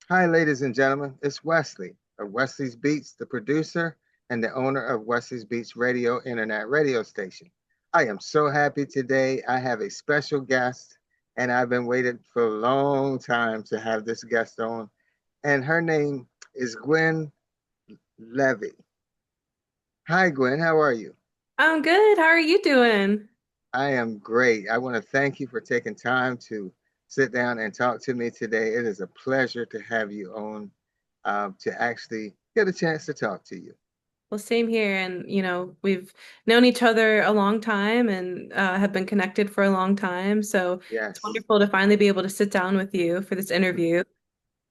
Hi, ladies and gentlemen. It's Wesley of Wesley's Beats, the producer and the owner of Wesley's Beats Radio Internet radio station. I am so happy today. I have a special guest, and I've been waiting for a long time to have this guest on. And her name is Gwen Levey. Hi, Gwen. How are you? I'm good. How are you doing? I am great. I want to thank you for taking time to sit down and talk to me today. It is a pleasure to have you on to actually get a chance to talk to you. Well, same here. And, we've known each other a long time and have been connected for a long time. So it's Yes. wonderful to finally be able to sit down with you for this interview.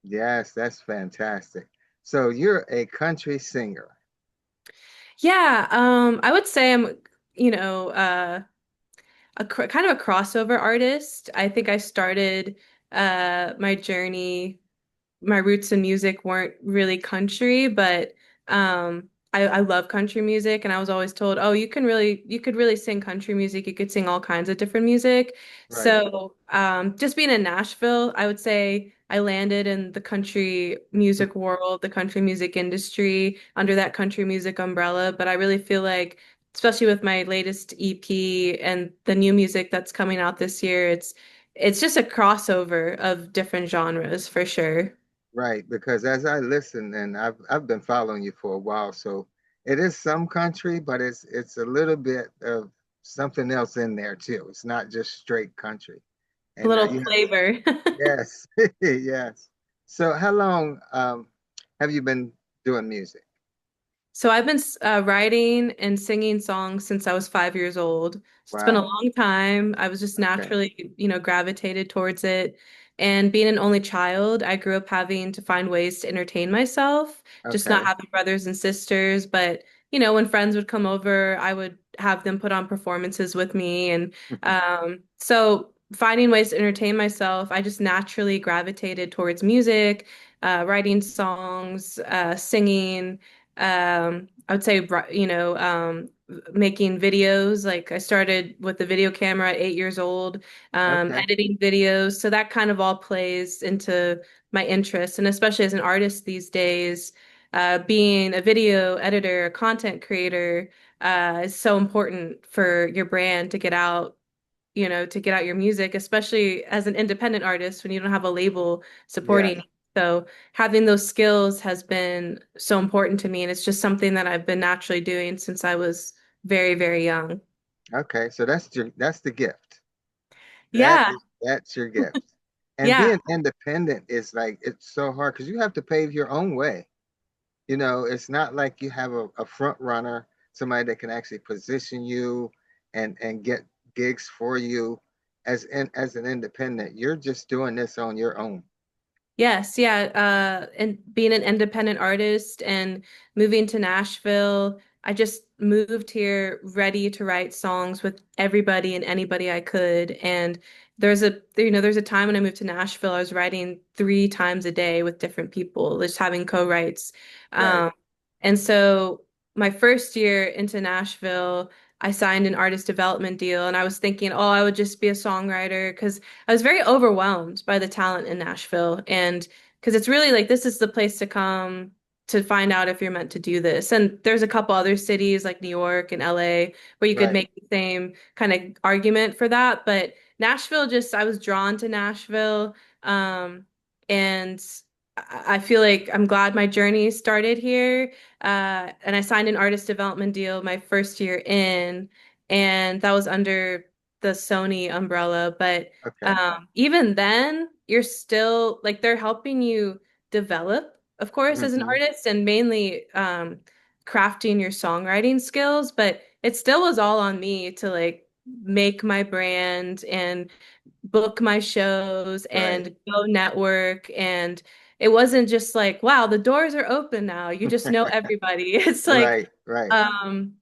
Yes, that's fantastic. So you're a country singer. Yeah, I would say I'm, you know, uh, kind of a crossover artist. I think I started my journey. My roots in music weren't really country, but I love country music, and I was always told, oh, you could really sing country music. You could sing all kinds of different music. Right. So just being in Nashville, I would say I landed in the country music world, the country music industry under that country music umbrella. But I really feel like, especially with my latest EP and the new music that's coming out this year, it's just a crossover of different genres for sure. Right, because as I listen, and I've been following you for a while, so it is some country, but it's a little bit of something else in there too. It's not just straight country. A And little you flavor. yes, yes. So how long have you been doing music? So I've been writing and singing songs since I was 5 years old. So it's been a Wow. long time. I was just Okay. naturally, gravitated towards it. And being an only child, I grew up having to find ways to entertain myself, just not Okay. having brothers and sisters. But, when friends would come over, I would have them put on performances with me. And so finding ways to entertain myself, I just naturally gravitated towards music, writing songs, singing. I would say, making videos. Like I started with the video camera at 8 years old, Okay. editing videos. So that kind of all plays into my interests. And especially as an artist these days, being a video editor, a content creator, is so important for your brand to get out. To get out your music, especially as an independent artist when you don't have a label Yes. supporting you. So having those skills has been so important to me, and it's just something that I've been naturally doing since I was very, very young. Okay. So that's the gift. Yeah, That's your gift. And yeah. being independent is like it's so hard because you have to pave your own way. You know, it's not like you have a front runner, somebody that can actually position you and get gigs for you as an independent. You're just doing this on your own. Yes, yeah. And being an independent artist and moving to Nashville, I just moved here ready to write songs with everybody and anybody I could. And there's a time when I moved to Nashville, I was writing 3 times a day with different people, just having co-writes. Right. Um, and so my first year into Nashville, I signed an artist development deal, and I was thinking, oh, I would just be a songwriter because I was very overwhelmed by the talent in Nashville. And because it's really like this is the place to come to find out if you're meant to do this. And there's a couple other cities like New York and LA where you could Right. make the same kind of argument for that. But Nashville, just I was drawn to Nashville. And I feel like I'm glad my journey started here. And I signed an artist development deal my first year in, and that was under the Sony umbrella. But Okay. even then, you're still like they're helping you develop, of course, as an Hmm. artist and mainly crafting your songwriting skills. But it still was all on me to like make my brand and book my shows Right. and go network. And it wasn't just like, wow, the doors are open now. You just know everybody. It's like, Right. Right. um,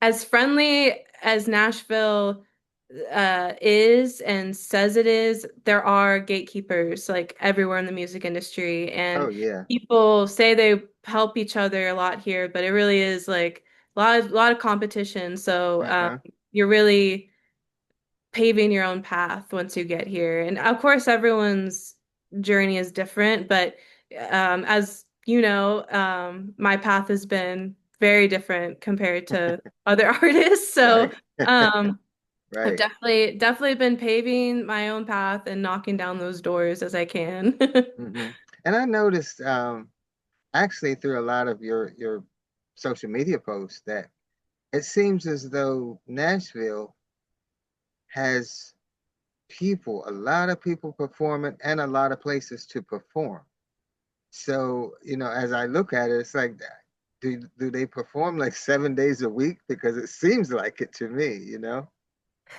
as friendly as Nashville is and says it is, there are gatekeepers like everywhere in the music industry. Oh And yeah. people say they help each other a lot here, but it really is like a lot of competition. So Uh-huh. you're really paving your own path once you get here. And of course, everyone's journey is different, but As you know, my path has been very different compared to other artists. So Right. um, I've Right. definitely been paving my own path and knocking down those doors as I can. Hmm. And I noticed actually through a lot of your social media posts that it seems as though Nashville has people, a lot of people performing and a lot of places to perform. So, as I look at it, it's like, do they perform like 7 days a week? Because it seems like it to me.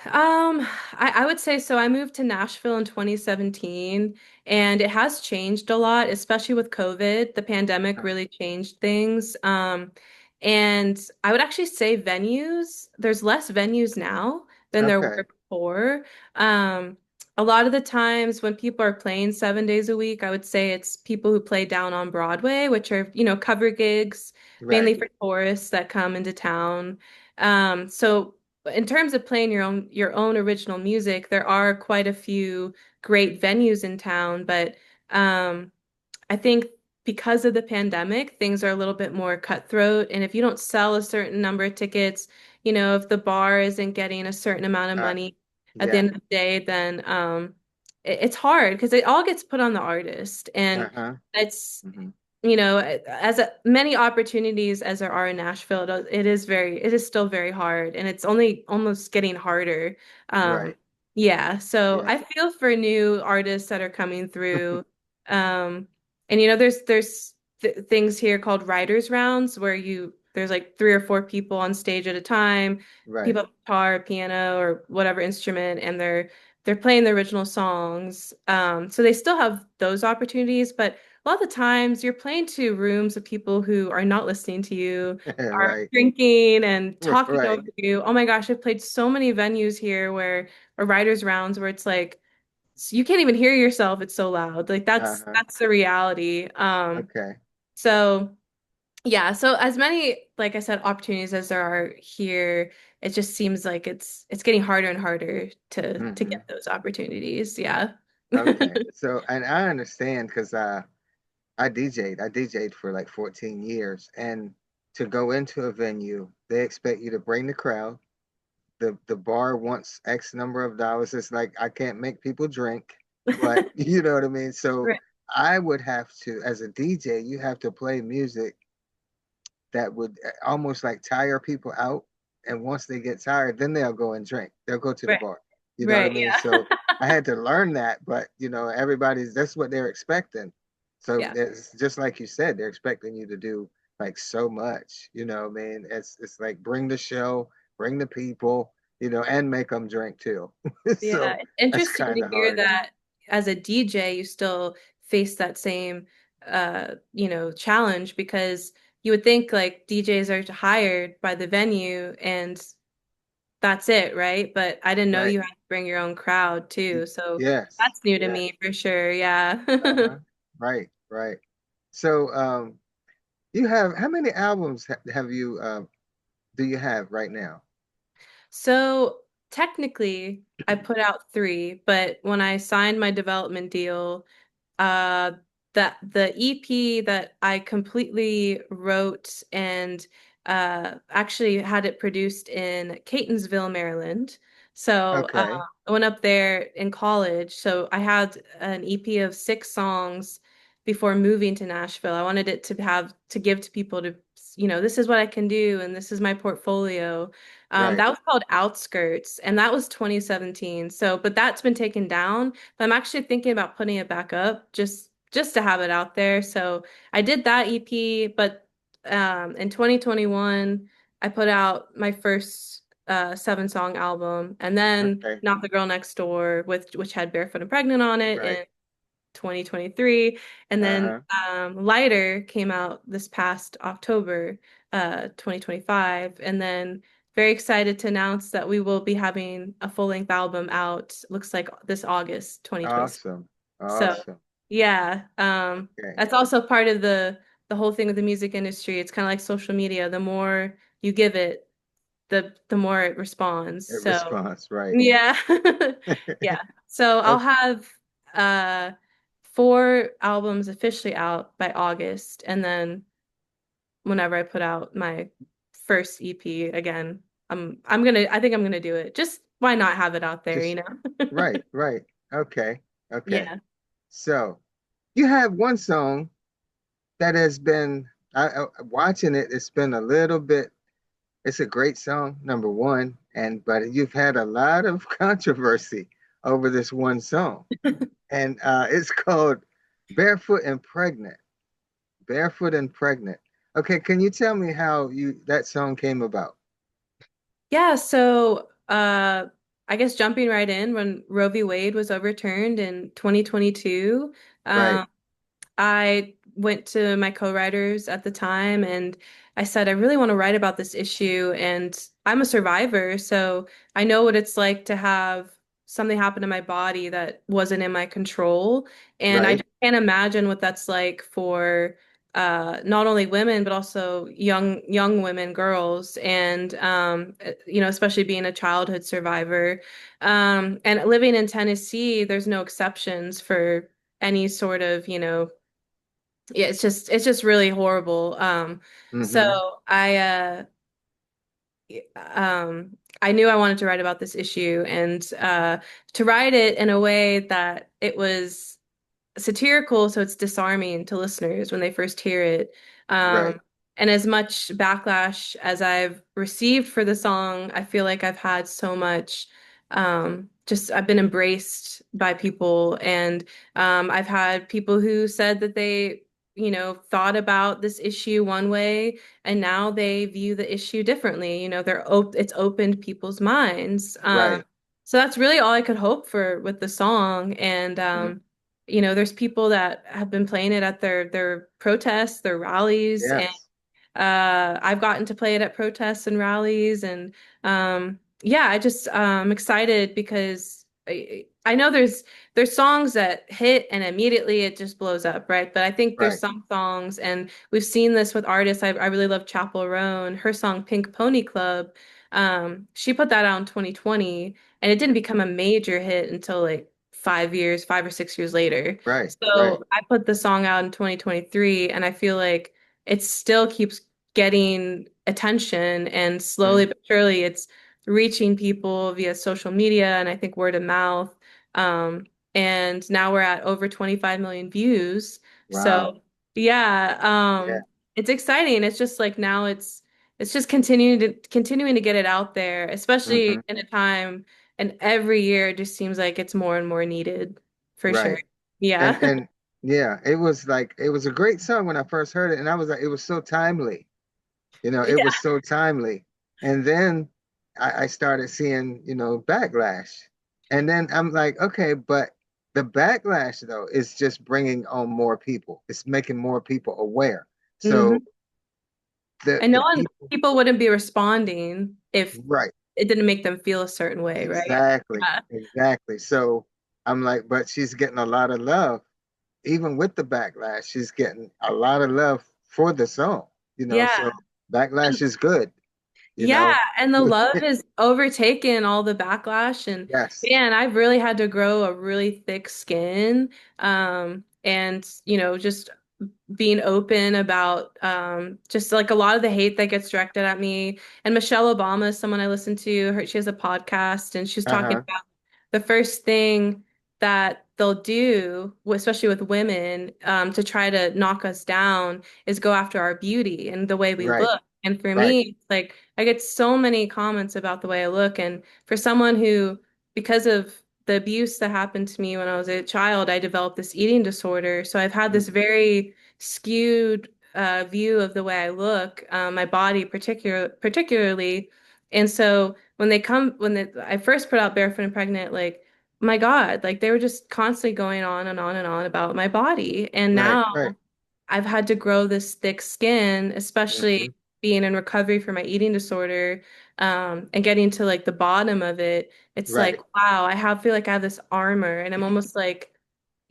I would say so. I moved to Nashville in 2017, and it has changed a lot, especially with COVID. The pandemic really changed things. And I would actually say there's less venues now than there Okay. were before. Um, a lot of the times when people are playing 7 days a week, I would say it's people who play down on Broadway, which are, cover gigs, mainly Right. for tourists that come into town. So in terms of playing your own original music, there are quite a few great venues in town, but um, I think because of the pandemic, things are a little bit more cutthroat. And if you don't sell a certain number of tickets, if the bar isn't getting a certain amount of Uh, money at the yeah. end of the day, then it's hard because it all gets put on the artist. And Uh-huh. it's, Hmm. as many opportunities as there are in Nashville, it is still very hard, and it's only almost getting harder. Um, Right. yeah, so Yeah. I feel for new artists that are coming through. Um, and there's things here called writers rounds where there's like three or four people on stage at a time, Right. people have guitar, piano, or whatever instrument, and they're playing the original songs. So they still have those opportunities, but a lot of the times you're playing to rooms of people who are not listening to you, are Right. drinking and talking Right. over you. Oh my gosh, I've played so many venues here or writers rounds where it's like you can't even hear yourself. It's so loud. Like that's Uh-huh. that's the reality. Okay. So yeah, so as many, like I said, opportunities as there are here, it just seems like it's getting harder and harder to Hmm. get those opportunities. Yeah. Okay. So, and I understand because I DJ'd for like 14 years, and to go into a venue, they expect you to bring the crowd. The bar wants X number of dollars. It's like I can't make people drink, but you know what I mean? So Right. I would have to, as a DJ, you have to play music that would almost like tire people out. And once they get tired, then they'll go and drink. They'll go to the Right. bar. You know what I Right. mean? Yeah. So I had to learn that, but that's what they're expecting. So Yeah. it's just like you said, they're expecting you to do like so much. I mean, it's like bring the show, bring the people, and make them drink too. Yeah, So it's that's interesting kind to of hear hard. that as a DJ, you still face that same, challenge because you would think like DJs are hired by the venue and that's it, right? But I didn't know Right. you had to bring your own crowd too. So Yes. that's new to Yes. me for sure. Yeah. Uh-huh. Right. Right. So you have how many albums have you do you have right now? So technically, I put out three, but when I signed my development deal, uh that the EP that I completely wrote and actually had it produced in Catonsville, Maryland. So Okay. I went up there in college. So I had an EP of 6 songs before moving to Nashville. I wanted it to give to people to, this is what I can do and this is my portfolio. Right. That was called Outskirts, and that was 2017. So, but that's been taken down. But I'm actually thinking about putting it back up just to have it out there. So I did that EP, but in 2021, I put out my first 7-song album, and then Okay. Not the Girl Next Door, which had Barefoot and Pregnant on it Right. in 2023, and then Uh-huh. Lighter came out this past October, 2025, and then very excited to announce that we will be having a full-length album out, looks like this August 2026. Awesome. So Awesome. yeah, Okay. that's also part of the whole thing with the music industry. It's kind of like social media. The more you give it, the more it responds. It So responds, right. yeah. Yeah. So I'll Okay. have uh four albums officially out by August, and then whenever I put out my first EP again, I think I'm gonna do it. Just why not have it out there, you Just know? right, right. Okay, okay. Yeah. So you have one song that has been watching it. It's been a little bit. It's a great song, number one, and but you've had a lot of controversy over this one song, and it's called "Barefoot and Pregnant." Barefoot and Pregnant. Okay, can you tell me how you that song came about? Yeah, so I guess jumping right in when Roe v. Wade was overturned in 2022, Right, um, I went to my co-writers at the time and I said, I really want to write about this issue. And I'm a survivor, so I know what it's like to have something happen to my body that wasn't in my control. And I right. just can't imagine what that's like for not only women, but also young women, girls, and especially being a childhood survivor. And living in Tennessee, there's no exceptions for any sort of, yeah, it's just really horrible. So Mm-hmm. I knew I wanted to write about this issue and to write it in a way that it was satirical, so it's disarming to listeners when they first hear it. Right. And as much backlash as I've received for the song, I feel like I've had so much, just I've been embraced by people, and I've had people who said that they, thought about this issue one way, and now they view the issue differently. It's opened people's minds. Right. So that's really all I could hope for with the song, and Mhm. there's people that have been playing it at their protests, their rallies, and Yes. I've gotten to play it at protests and rallies, and yeah, I just excited because I know there's songs that hit and immediately it just blows up, right? But I think there's Right. some songs, and we've seen this with artists. I really love Chappell Roan. Her song Pink Pony Club. She put that out in 2020, and it didn't become a major hit until like 5 years, 5 or 6 years later. Right. Right. So I put the song out in 2023, and I feel like it still keeps getting attention, and Mhm. slowly but surely it's reaching people via social media and I think word of mouth. Um, and now we're at over 25 million views. Wow. So yeah, Yeah. it's exciting. It's just like now it's just continuing to get it out there, especially Hmm. in a time and every year it just seems like it's more and more needed for sure. Right. And Yeah. and yeah, it was like it was a great song when I first heard it, and I was like, it was so timely. It Yeah. was so timely. And then I started seeing, backlash. And then I'm like, okay, but the backlash though is just bringing on more people. It's making more people aware. So Hmm. the And no the one, people, people wouldn't be responding if right. it didn't make them feel a certain way, right? Exactly, Yeah. exactly. So I'm like, but she's getting a lot of love, even with the backlash. She's getting a lot of love for the song, Yeah. so backlash is good, you Yeah, know. and the love has overtaken all the backlash, and Yes. man, I've really had to grow a really thick skin. And just being open about just like a lot of the hate that gets directed at me. And Michelle Obama is someone I listen to. She has a podcast, and she's talking Uh-huh. about the first thing that they'll do, especially with women, to try to knock us down, is go after our beauty and the way we Right, look. And for right. me, it's like I get so many comments about the way I look. And for someone who, because of the abuse that happened to me when I was a child, I developed this eating disorder. So I've had this Mhm. very skewed view of the way I look, my body particularly. And so I first put out Barefoot and Pregnant, like, my God, like they were just constantly going on and on and on about my body. And Right, now right. I've had to grow this thick skin, especially Hmm. being in recovery for my eating disorder, and getting to like the bottom of it. It's like, Right. wow, feel like I have this armor, and I'm almost like,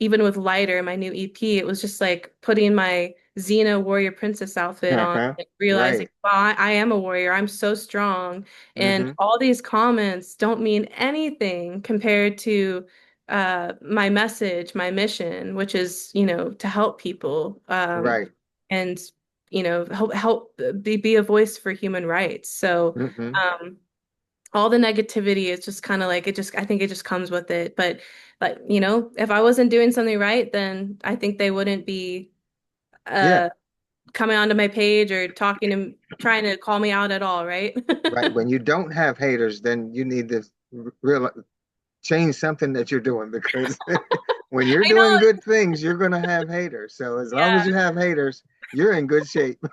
even with Lighter, my new EP, it was just like putting my Xena warrior princess outfit on, Uh-huh. like realizing, Right. wow, I am a warrior. I'm so strong. And Hmm. all these comments don't mean anything compared to my message, my mission, which is, to help people, Right. and help be a voice for human rights. So Hmm. um, all the negativity is just kind of like it just I think it just comes with it. But like, if I wasn't doing something right, then I think they wouldn't be Yeah. uh coming onto my page or talking to trying to call me out at all, right? Right. When you don't have haters, then you need to real change something that you're doing because when you're I know. doing good things, you're going to have haters. So as long as Yeah. you have haters, you're in good shape.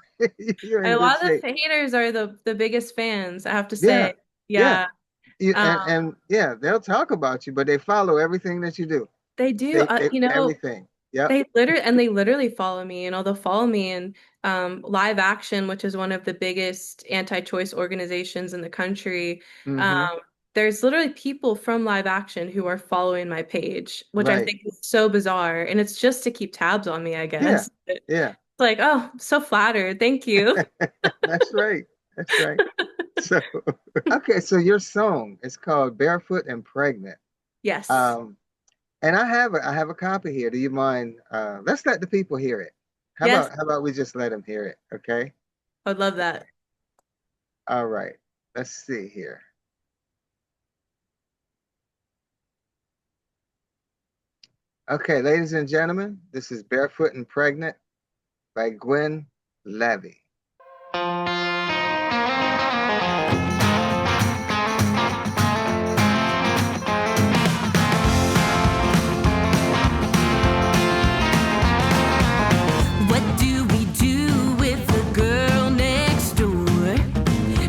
You're And in a good lot of shape. the haters are the biggest fans, I have to Yeah. say. Yeah. Yeah. Um, And yeah, they'll talk about you, but they follow everything that you do. they do. They everything. Yep. They literally follow me, they'll follow me in Live Action, which is one of the biggest anti-choice organizations in the country. Hmm. Um, there's literally people from Live Action who are following my page, which I Right. think is so bizarre. And it's just to keep tabs on me, I Yeah. guess. It's Yeah. like, oh, I'm so flattered. Thank you. That's right. That's right. So, okay, so your song is called Barefoot and Pregnant. Yes. Um, and I have a copy here. Do you mind? Let's let the people hear it. Yes. How about we just let them hear it? Okay. I would love that. All right. Let's see here. Okay, ladies and gentlemen, this is Barefoot and Pregnant by Gwen Levey. What do we do with the girl next door?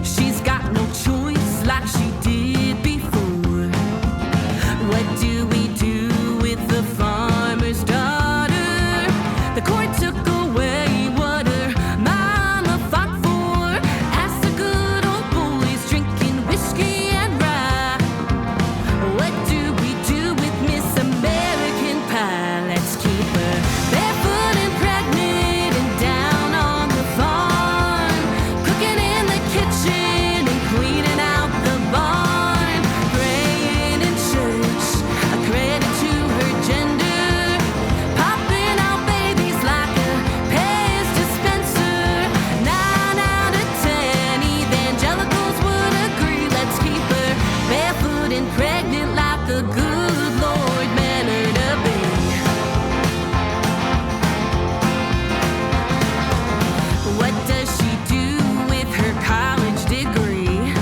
She's got no choice like she did before. What do we do with the farmer's daughter? The court took away what her mama fought for. Ask the good old boys drinking whiskey and rye. What do we do with Miss American Pie? Let's keep her barefoot and pregnant and down on the farm, cooking in the kitchen and cleaning out the barn, praying in church, a credit to her gender, popping out babies like a Pez dispenser. 9 out of 10 evangelicals would agree. Let's keep her barefoot and pregnant like the good Lord meant her to be. What does she do with her college degree?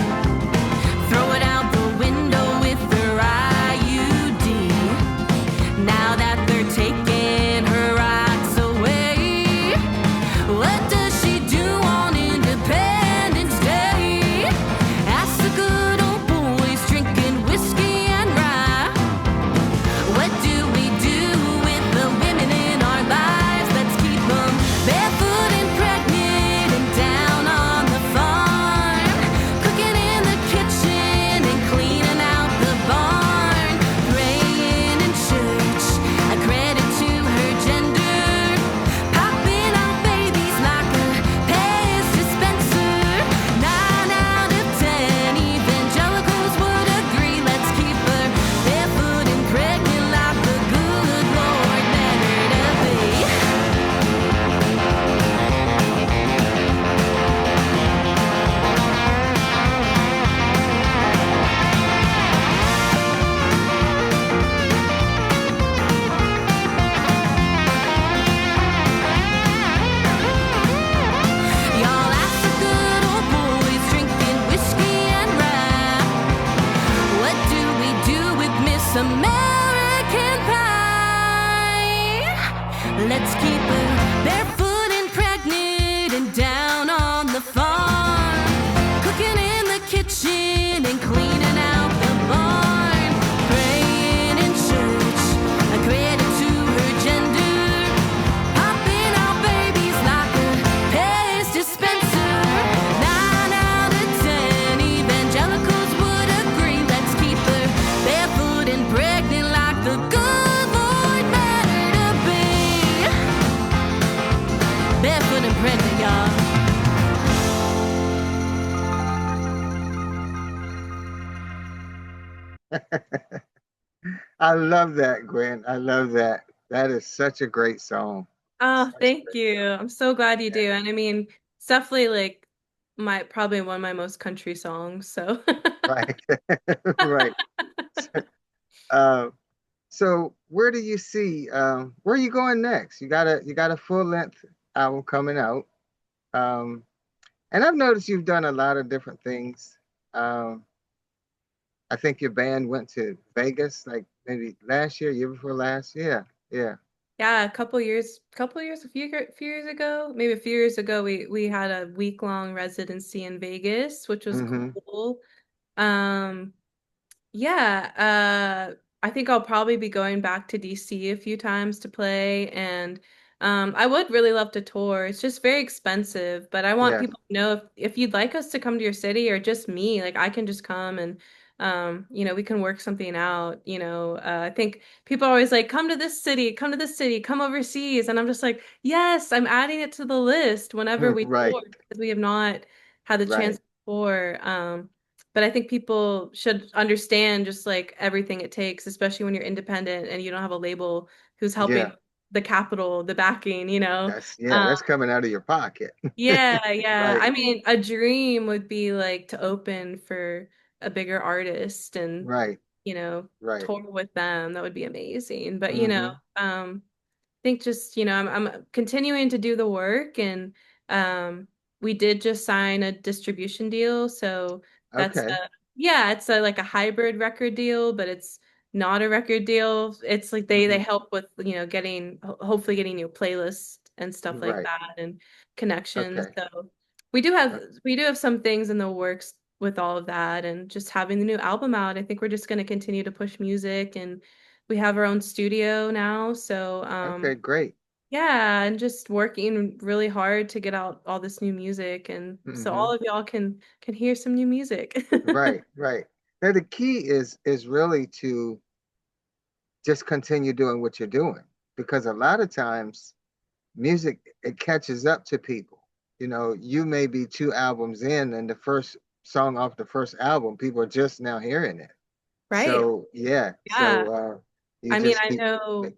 Throw it out the window with her IUD. Now that they're taking her rights away, what does she do on Independence Day? Ask the good old boys drinking whiskey and rye. What do we do with the women in our lives? Let's keep them barefoot and pregnant and down on the farm, cooking in the kitchen and cleaning out the barn, praying in church, a credit to her gender, popping out babies like a Pez dispenser. 9 out of 10 evangelicals would agree. Let's keep her barefoot and pregnant like the good Lord meant her to be. Y'all ask the good old boys drinking whiskey and rye. What do we do with Miss American Pie? Let's keep her barefoot and pregnant and down on the farm, cooking in the kitchen and cleaning out the barn, praying in church, a credit to her gender, popping out babies like a Pez dispenser. 9 out of 10 evangelicals would agree. Let's keep her barefoot and pregnant like the good Lord meant her to be. Barefoot and pregnant, y'all. I love that, Gwen. I love that. That is such a great song. Oh, Such a thank great you. song. I'm so glad you Yeah, do. And I mean, it's definitely like my probably one of my most country songs. So right. Right. Uh, so where do you see where are you going next? You got a full length album coming out. Um, and I've noticed you've done a lot of different things. Um, I think your band went to Vegas like maybe last year, year before last. Yeah, yeah. yeah, a few years ago, maybe a few years ago, we had a week-long residency in Vegas, which was Mm-hmm. cool. Um, Yeah, I think I'll probably be going back to DC a few times to play, and I would really love to tour. It's just very expensive, but I want Yes. people to know if you'd like us to come to your city or just me, like I can just come and we can work something out. I think people are always like, come to this city, come to this city, come overseas, and I'm just like, yes, I'm adding it to the list whenever we Right, tour because we have not had the chance right. before. But I think people should understand just like everything it takes, especially when you're independent and you don't have a label who's helping Yeah. the capital, the backing, you know. Um, That's coming out of your pocket. yeah, yeah. Right, I mean, a dream would be like to open for a bigger artist and, right, right. tour with them. That would be amazing. But, Mm-hmm. think just, I'm continuing to do the work and um we did just sign a distribution deal. So that's Okay. yeah, it's like a hybrid record deal, but it's not a record deal. It's like they Mm-hmm. help with, hopefully getting you playlists and stuff like Right. that and connections. Okay. So we do have Uh, we do have some things in the works with all of that and just having the new album out. I think we're just going to continue to push music and we have our own studio now, so Okay, great. yeah, and just working really hard to get out all this new music and so Mm-hmm. all of y'all can hear some new music. Right, right. Now the key is really to just continue doing what you're doing because a lot of times music it catches up to people. You may be two albums in and the first song off the first album, people are just now hearing it. Right. So yeah, Yeah. you I mean, just I keep know,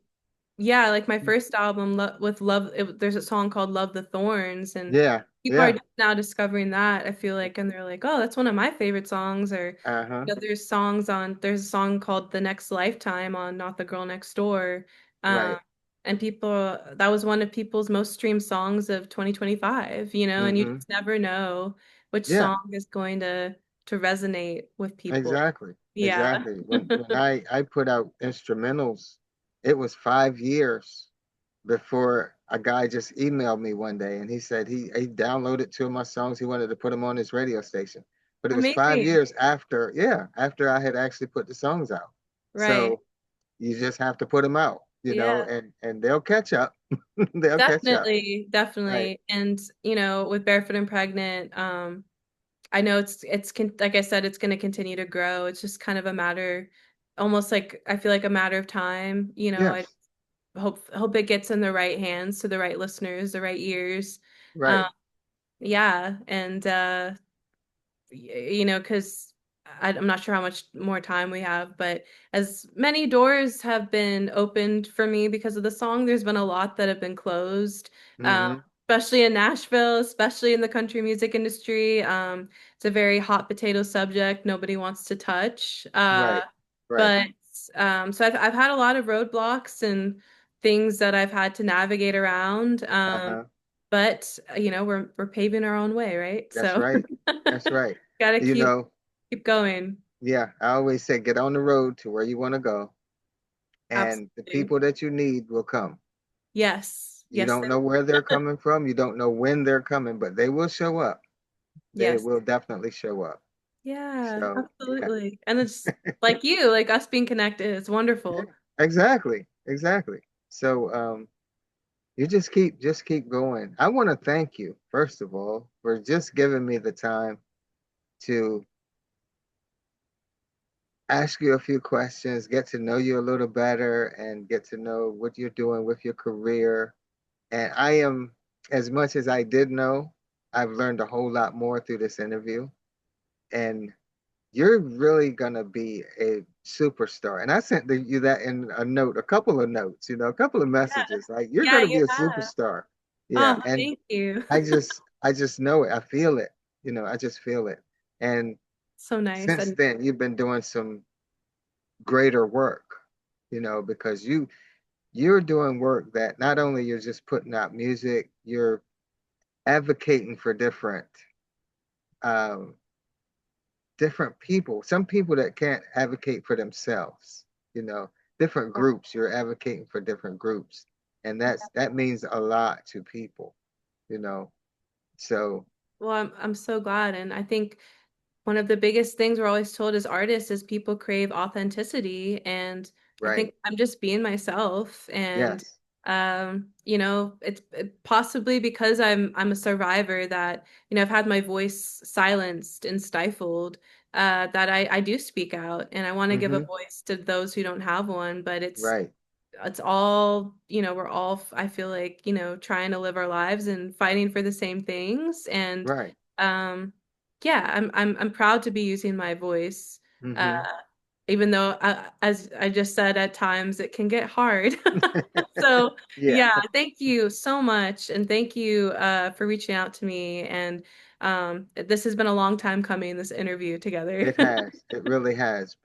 yeah, like my first album with Love, there's a song called Love the Thorns, and yeah, people are yeah. just now discovering that, I feel like, and they're like, oh, that's one of my favorite songs. Or, Uh-huh. there's a song called The Next Lifetime on Not the Girl Next Door. Um, Right. and that was one of people's most streamed songs of 2025, and you Mm-hmm. just never know which Yeah, song is going to resonate with people. exactly. Yeah. Exactly. When I put out instrumentals, it was 5 years before a guy just emailed me one day and he said he downloaded two of my songs. He wanted to put them on his radio station. But it was five Amazing. years after, yeah, after I had actually put the songs out. Right. So you just have to put them out, Yeah. and they'll catch up. They'll catch up. Definitely, Right. definitely. And, with Barefoot and Pregnant, I know like I said, it's going to continue to grow. It's just kind of a matter, almost like I feel like a matter of time. I Yes. hope it gets in the right hands to the right listeners, the right ears. Um, Right. yeah, and because I'm not sure how much more time we have, but as many doors have been opened for me because of the song, there's been a lot that have been closed, um, Mm-hmm. especially in Nashville, especially in the country music industry. It's a very hot potato subject nobody wants to touch. Right. Right. But so I've had a lot of roadblocks and things that I've had to navigate around. Uh-huh. But we're paving our own way, right? That's So right. That's right. gotta You know, keep going. yeah, I always say get on the road to where you want to go, and the Absolutely. people that you need will come. Yes. You Yes, don't know where they're coming from, you don't know when they're coming, but they will show up. They yes. will definitely show up. Yeah, So, yeah. absolutely. And it's like you, like us being connected. It's Yeah, wonderful. exactly. Exactly. So, you just keep going. I want to thank you, first of all, for just giving me the time to ask you a few questions, get to know you a little better, and get to know what you're doing with your career. And as much as I did know, I've learned a whole lot more through this interview. And you're really gonna be a superstar. And I sent you that in a note, a couple of notes, a couple of Yeah, messages. Like you're yeah, gonna you be a have. superstar. Yeah, Oh, and thank you. I just know it. I feel it. I just feel it. And So nice. since And then, you've been doing some greater work, because you're doing work that not only you're just putting out music, you're advocating for um, different people, some people that can't advocate for themselves, you know, different groups, you're advocating for different groups. And that means a lot to people, you know. So, well, I'm so glad. And I think one of the biggest things we're always told as artists is people crave authenticity. And I right. think I'm just being myself. And Yes. possibly because I'm a survivor that, I've had my voice silenced and stifled, that I do speak out and I want to give a Mm-hmm. voice to those who don't have one. But Right. it's all, we're all, I feel like, trying to live our lives and fighting for the same things. And Right. um, yeah, I'm proud to be using my voice. Uh, Mm-hmm. even though, as I just said, at times it can get hard. So Yeah, yeah, thank you so much, and thank you for reaching out to me. And this has been a long time coming, this interview together. it has. It really has.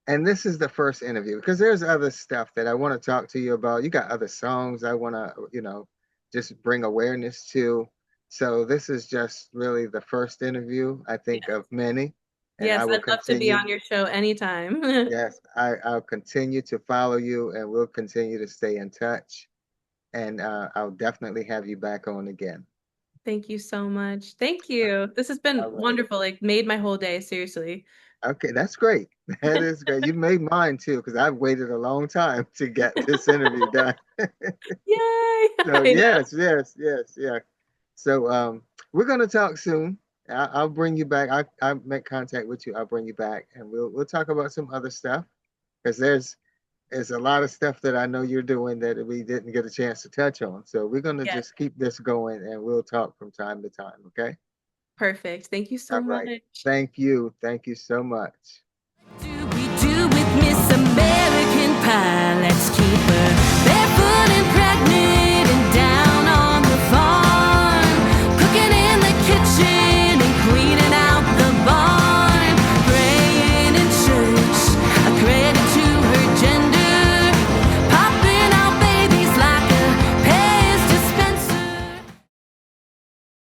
And this is the first interview because there's other stuff that I want to talk to you about. You got other songs I want to, just bring awareness to. So this is just really the first interview, I think, of many. And I Yes, will I'd love to be continue. on your show anytime. Yes, I'll continue to follow you and we'll continue to stay in touch. And I'll definitely have you back on again. Thank you so much. Thank you. This has been All right. wonderful. Like made my whole day, seriously. Okay, that's great. That is great. You made mine too, because I've waited a long time to get this interview done. Yay! So I know. yes, yes, yes, yeah. So we're gonna talk soon. I'll bring you back. I'll make contact with you. I'll bring you back, and we'll talk about some other stuff because there's a lot of stuff that I know you're doing that we didn't get a chance to touch on. So we're gonna Yes, just keep this going, and we'll talk from time to time. Okay. perfect. Thank you so All right. much. Thank you. Thank you so much.